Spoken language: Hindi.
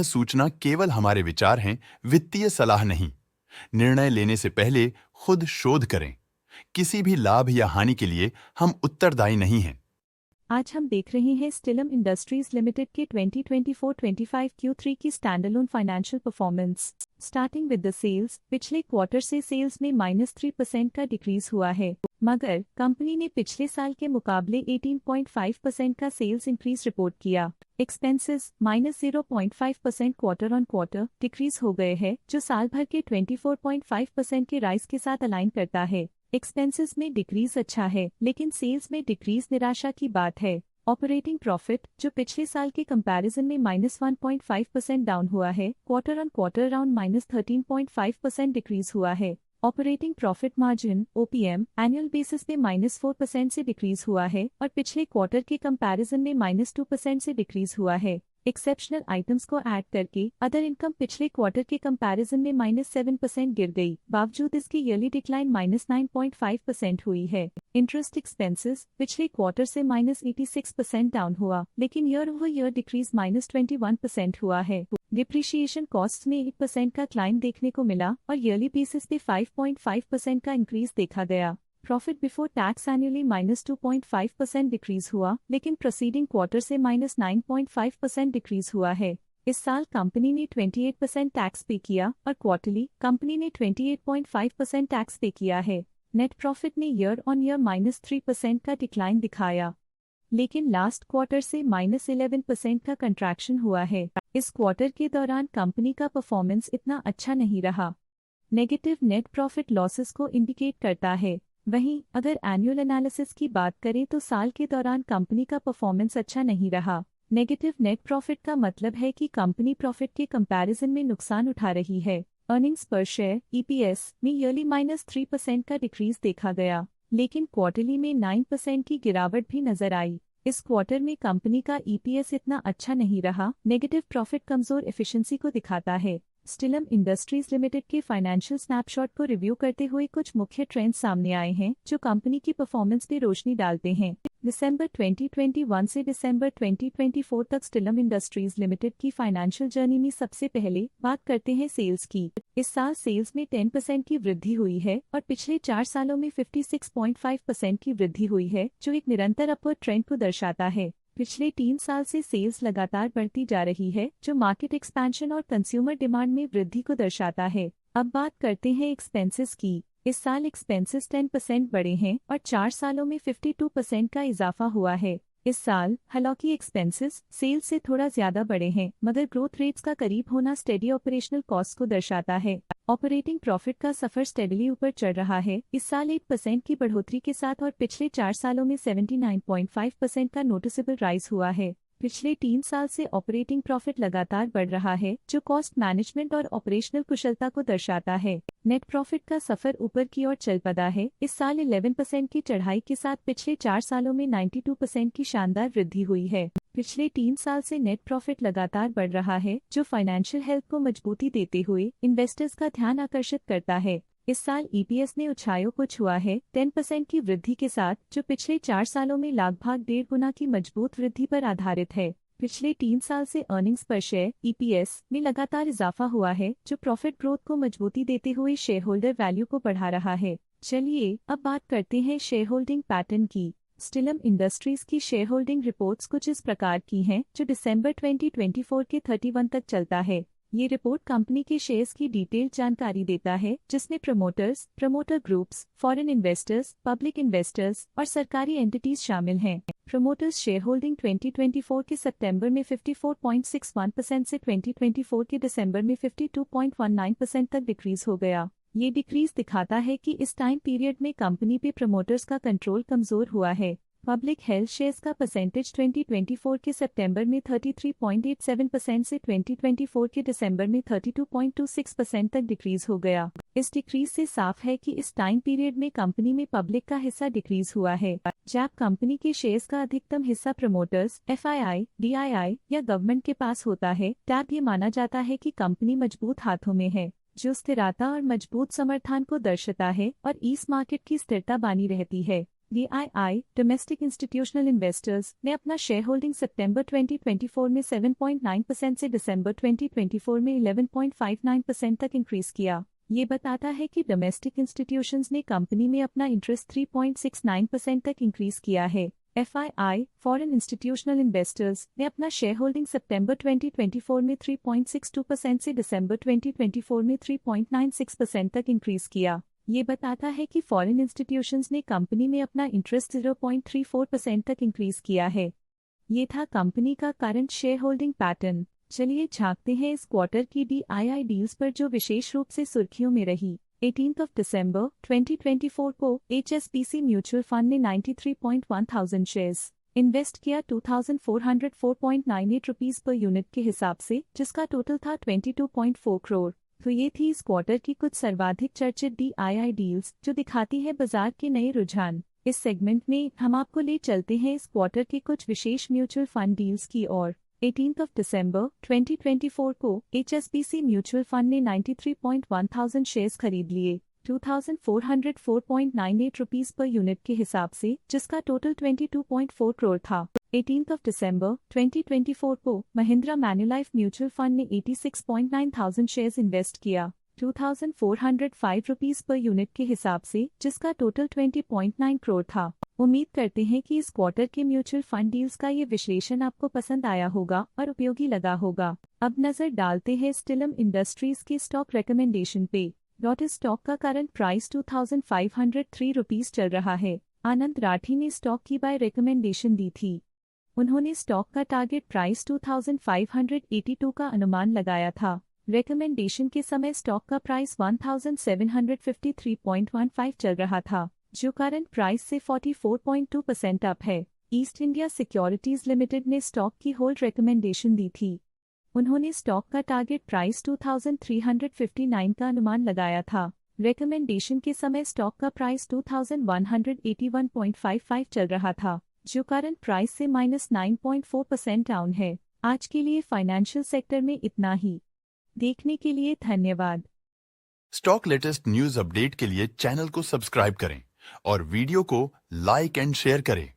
सूचना केवल हमारे विचार हैं, वित्तीय सलाह नहीं। निर्णय लेने से पहले खुद शोध करें। किसी भी लाभ या हानि के लिए हम उत्तरदायी नहीं हैं। आज हम देख रहे हैं स्टिलम इंडस्ट्रीज लिमिटेड के 2024-25 Q3 की standalone financial performance. Starting with the sales, पिछले क्वार्टर से सेल्स में -3% का डिक्रीज हुआ है, मगर कंपनी ने पिछले साल के मुकाबले 18.5% का सेल्स इंक्रीज रिपोर्ट किया। Expenses -0.5% quarter on quarter decrease हो गए हैं, जो साल भर के 24.5% के राइज के साथ अलाइन करता है। एक्सपेंसेस में डिक्रीज अच्छा है, लेकिन सेल्स में डिक्रीज निराशा की बात है। ऑपरेटिंग प्रॉफिट, जो पिछले साल के कंपैरिजन में -1.5% डाउन हुआ है, quarter on quarter around -13.5% decrease हुआ है। Operating profit margin (OPM) annual basis पे -4% से डिक्रीज हुआ है और पिछले क्वार्टर के कंपैरिजन में -2% से डिक्रीज हुआ है। एक्सेप्शनल आइटम्स को ऐड करके अदर इनकम पिछले क्वार्टर के कंपैरिजन में -7% गिर गई, बावजूद इसकी ईयरली डिक्लाइन -9.5% हुई है। इंटरेस्ट एक्सपेंसेस पिछले क्वार्टर से -86% डाउन हुआ, लेकिन ईयर ओवर ईयर डिक्रीज -21% हुआ है। डिप्रिशिएशन कॉस्ट में 1% का क्लाइम देखने को मिला और ईयरली बेसिस पे 5.5% का इंक्रीज देखा गया। Profit before tax annually -2.5% decrease हुआ, लेकिन प्रोसीडिंग क्वार्टर से -9.5% डिक्रीज हुआ है। इस साल कंपनी ने 28% टैक्स पे किया और क्वार्टरली कंपनी ने 28.5% टैक्स पे किया है। नेट प्रॉफिट ने ईयर ऑन ईयर -3% का डिक्लाइन दिखाया, लेकिन लास्ट क्वार्टर से -11% का कंट्रैक्शन हुआ है। इस क्वार्टर के दौरान कंपनी का परफॉर्मेंस इतना अच्छा नहीं रहा। नेगेटिव नेट प्रॉफिट लॉसेस को इंडिकेट करता है। वहीं अगर एनुअल एनालिसिस की बात करें तो साल के दौरान कंपनी का परफॉर्मेंस अच्छा नहीं रहा। नेगेटिव नेट प्रॉफिट का मतलब है कि कंपनी प्रॉफिट के कंपैरिजन में नुकसान उठा रही है। अर्निंग्स पर शेयर (EPS) में ईयरली -3% का डिक्रीज देखा गया, लेकिन क्वार्टरली में 9% की गिरावट भी नजर आई। इस क्वार्टर में कंपनी का EPS इतना अच्छा नहीं रहा। नेगेटिव प्रॉफिट कमजोर एफिशिएंसी को दिखाता है। स्टिलम इंडस्ट्रीज लिमिटेड के फाइनेंशियल स्नैपशॉट को रिव्यू करते हुए कुछ मुख्य ट्रेंड्स सामने आए हैं जो कंपनी की परफॉर्मेंस पे रोशनी डालते हैं। दिसंबर 2021 से दिसंबर 2024 तक स्टिलम इंडस्ट्रीज लिमिटेड की फाइनेंशियल जर्नी में सबसे पहले बात करते हैं सेल्स की। इस साल सेल्स में 10% की वृद्धि हुई है और पिछले 4 सालों में 56.5% की वृद्धि हुई है, जो एक निरंतर अपवर्ड ट्रेंड को दर्शाता है। पिछले 3 साल से सेल्स लगातार बढ़ती जा रही है, जो मार्केट एक्सपेंशन और कंज्यूमर डिमांड में वृद्धि को दर्शाता है। अब बात करते हैं एक्सपेंसेस की। इस साल एक्सपेंसेस 10% बढ़े हैं और 4 सालों में 52% का इजाफा हुआ है। इस साल हालांकि एक्सपेंसेस सेल्स से थोड़ा ज्यादा बढ़े हैं, मगर ग्रोथ रेट्स का करीब होना स्टेडी ऑपरेशनल कॉस्ट को दर्शाता है। ऑपरेटिंग प्रॉफिट का सफर स्टेडली ऊपर चढ़ रहा है, इस साल 8% की बढ़ोतरी के साथ और पिछले 4 सालों में 79.5% का नोटिसेबल राइज हुआ है। पिछले 3 साल से ऑपरेटिंग प्रॉफिट लगातार बढ़ रहा है, जो कॉस्ट मैनेजमेंट और ऑपरेशनल कुशलता को दर्शाता है। नेट प्रॉफिट का सफर ऊपर की ओर चल पड़ा है, इस साल 11% की चढ़ाई के साथ पिछले 4 सालों में 92% की शानदार वृद्धि हुई है। पिछले 3 साल से नेट प्रॉफिट लगातार बढ़ रहा है, जो फाइनेंशियल हेल्थ को मजबूती देते हुए इन्वेस्टर्स का ध्यान आकर्षित करता है। इस साल EPS ने ऊंचाइयों को छुआ है 10% की वृद्धि के साथ, जो पिछले 4 सालों में लगभग 1.5 गुना की मजबूत वृद्धि पर आधारित है। पिछले 3 साल से अर्निंग्स पर शेयर (EPS) में लगातार इजाफा हुआ है, जो प्रॉफिट ग्रोथ को मजबूती देते हुए शेयर होल्डर वैल्यू को बढ़ा रहा है। चलिए अब बात करते हैं शेयर होल्डिंग पैटर्न की। स्टिलम इंडस्ट्रीज की शेयर होल्डिंग रिपोर्ट्स कुछ इस प्रकार की हैं, जो दिसंबर 2024 के 31 तक चलता है। ये रिपोर्ट कंपनी के शेयर्स की डिटेल्ड जानकारी देता है, जिसमें promoters, promoter groups, foreign investors, public investors और सरकारी एंटिटीज शामिल हैं। प्रमोटर्स शेयर होल्डिंग 2024 के सितंबर में 54.61% से 2024 के दिसंबर में 52.19% तक डिक्रीज हो गया। ये डिक्रीज दिखाता है कि इस टाइम पीरियड में कंपनी पे प्रमोटर्स का कंट्रोल कमजोर हुआ है। पब्लिक हेल्थ शेयर्स का परसेंटेज 2024 के सितंबर में 33.87% से 2024 के दिसंबर में 32.26% तक डिक्रीज हो गया। इस डिक्रीज से साफ है कि इस टाइम पीरियड में कंपनी में पब्लिक का हिस्सा डिक्रीज हुआ है। जब कंपनी के शेयर्स का अधिकतम हिस्सा प्रमोटर्स, FII, DII या गवर्नमेंट के पास होता है, तब ये माना जाता है कि कंपनी मजबूत हाथों में है, जो स्थिरता और मजबूत समर्थन को दर्शाता है और इस मार्केट की स्थिरता बनी रहती है। DII डोमेस्टिक इंस्टीट्यूशनल इन्वेस्टर्स ने अपना शेयर होल्डिंग सितंबर 2024 में 7.9% से दिसंबर 2024 में 11.59% तक इंक्रीज किया। ये बताता है कि डोमेस्टिक इंस्टीट्यूशंस ने कंपनी में अपना इंटरेस्ट 3.69% तक इंक्रीज किया है। FII फॉरेन इंस्टीट्यूशनल इन्वेस्टर्स ने अपना शेयर होल्डिंग सितंबर 2024 में 3.62% से दिसंबर 2024 में 3.96% तक इंक्रीज किया। ये बताता है कि फॉरेन इंस्टीट्यूशंस ने कंपनी में अपना इंटरेस्ट 0.34% तक इंक्रीज किया है। ये था कंपनी का करंट शेयर होल्डिंग पैटर्न। चलिए झांकते हैं इस क्वार्टर की DII डील्स पर जो विशेष रूप से सुर्खियों में रही। 18 दिसंबर 2024 को HSBC म्यूचुअल फंड ने 93,100 शेयर्स इन्वेस्ट किया 2,404.98 रुपीस पर यूनिट के हिसाब से, जिसका टोटल था 22.4 करोड़। तो ये थी इस क्वार्टर की कुछ सर्वाधिक चर्चित DII डील्स जो दिखाती है बाजार के नए रुझान। इस सेगमेंट में हम आपको ले चलते हैं इस क्वार्टर के कुछ विशेष म्यूचुअल फंड डील्स की ओर। 18 दिसंबर 2024 को HSBC म्यूचुअल फंड ने 93,100 शेयर्स खरीद लिए 2,404.98 रुपीस पर यूनिट के हिसाब से, जिसका टोटल 22.4 करोड़ था। 18 दिसंबर 2024 को महिंद्रा मैन्युलाइफ म्यूचुअल फंड ने 86,900 शेयर्स इन्वेस्ट किया 2,405 रुपीस पर यूनिट के हिसाब से, जिसका टोटल 20.9 करोड़ था। उम्मीद करते हैं कि इस क्वार्टर के म्यूचुअल फंड डील्स का ये विश्लेषण आपको पसंद आया होगा और उपयोगी लगा होगा। अब नजर डालते हैं स्टिलम इंडस्ट्रीज के स्टॉक रिकमेंडेशन पे। इस स्टॉक का करंट प्राइस 2,503 रुपीस चल रहा है। आनंद राठी ने स्टॉक की बाय रिकमेंडेशन दी थी। उन्होंने स्टॉक का टारगेट प्राइस 2,582 का अनुमान लगाया था। रिकमेंडेशन के समय स्टॉक का प्राइस 1,753.15 चल रहा था, जो करंट प्राइस से 44.2% अप है। ईस्ट इंडिया सिक्योरिटीज लिमिटेड ने स्टॉक की होल्ड रिकमेंडेशन दी थी। उन्होंने स्टॉक का टारगेट प्राइस 2,359 का अनुमान लगाया था। रिकमेंडेशन के समय स्टॉक का प्राइस 2,181.55 चल रहा था, जो करंट प्राइस से -9.4% डाउन है। आज के लिए फाइनेंशियल सेक्टर में इतना ही। देखने के लिए धन्यवाद। स्टॉक लेटेस्ट न्यूज अपडेट के लिए चैनल को सब्सक्राइब करें और वीडियो को लाइक एंड शेयर करें।